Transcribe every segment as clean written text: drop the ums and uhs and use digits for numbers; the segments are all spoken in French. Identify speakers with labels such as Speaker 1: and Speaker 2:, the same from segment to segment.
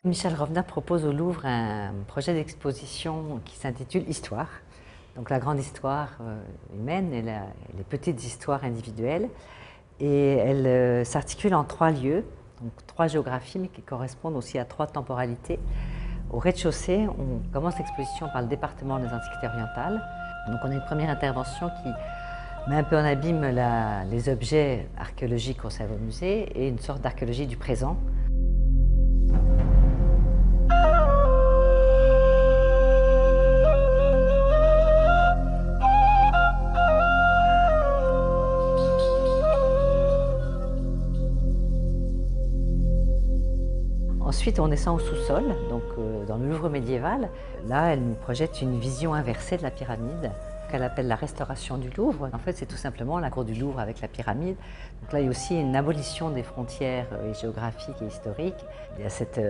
Speaker 1: Michel Rovner propose au Louvre un projet d'exposition qui s'intitule Histoire. Donc la grande histoire humaine et les petites histoires individuelles. Et elle s'articule en 3 lieux, donc 3 géographies, mais qui correspondent aussi à 3 temporalités. Au rez-de-chaussée, on commence l'exposition par le département des Antiquités orientales. Donc on a une première intervention qui met un peu en abîme les objets archéologiques conservés au musée et une sorte d'archéologie du présent. Ensuite, on descend au sous-sol, donc dans le Louvre médiéval. Là, elle nous projette une vision inversée de la pyramide, qu'elle appelle la restauration du Louvre. En fait, c'est tout simplement la cour du Louvre avec la pyramide. Donc là, il y a aussi une abolition des frontières géographiques et historiques. Il y a cette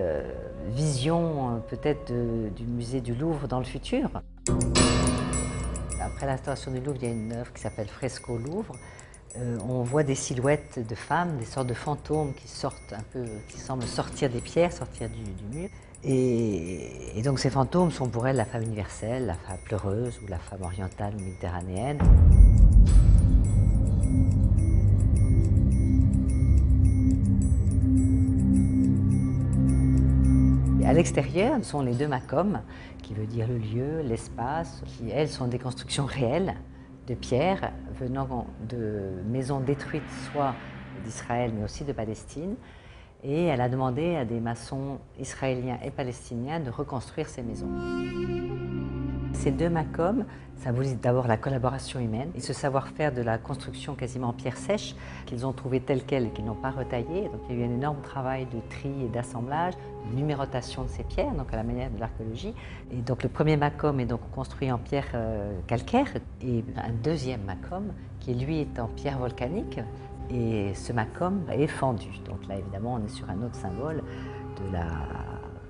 Speaker 1: vision peut-être du musée du Louvre dans le futur. Après la restauration du Louvre, il y a une œuvre qui s'appelle Fresco Louvre. On voit des silhouettes de femmes, des sortes de fantômes qui sortent un peu, qui semblent sortir des pierres, sortir du mur. Et donc ces fantômes sont pour elle la femme universelle, la femme pleureuse ou la femme orientale ou méditerranéenne. Et à l'extérieur sont les 2 macomes, qui veut dire le lieu, l'espace, qui elles sont des constructions réelles de pierre venant de maisons détruites, soit d'Israël mais aussi de Palestine. Et elle a demandé à des maçons israéliens et palestiniens de reconstruire ces maisons. Ces 2 macomes symbolisent d'abord la collaboration humaine et ce savoir-faire de la construction quasiment en pierre sèche qu'ils ont trouvé telle quelle et qu'ils n'ont pas retaillée. Donc il y a eu un énorme travail de tri et d'assemblage, de numérotation de ces pierres, donc à la manière de l'archéologie. Et donc le premier macome est donc construit en pierre calcaire et un deuxième macome qui lui est en pierre volcanique. Et ce macome est fendu. Donc là, évidemment, on est sur un autre symbole de la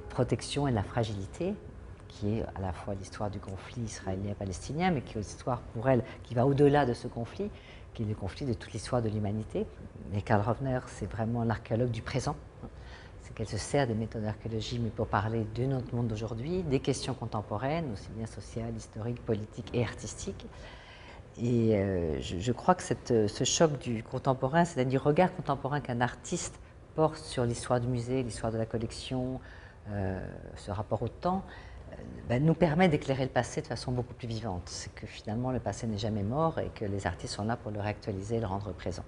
Speaker 1: protection et de la fragilité, qui est à la fois l'histoire du conflit israélien-palestinien, mais qui est l'histoire pour elle qui va au-delà de ce conflit, qui est le conflit de toute l'histoire de l'humanité. Et Karl Rovner, c'est vraiment l'archéologue du présent. C'est qu'elle se sert des méthodes d'archéologie, mais pour parler de notre monde d'aujourd'hui, des questions contemporaines, aussi bien sociales, historiques, politiques et artistiques. Et je crois que ce choc du contemporain, c'est-à-dire du regard contemporain qu'un artiste porte sur l'histoire du musée, l'histoire de la collection, ce rapport au temps, nous permet d'éclairer le passé de façon beaucoup plus vivante. C'est que finalement le passé n'est jamais mort et que les artistes sont là pour le réactualiser et le rendre présent.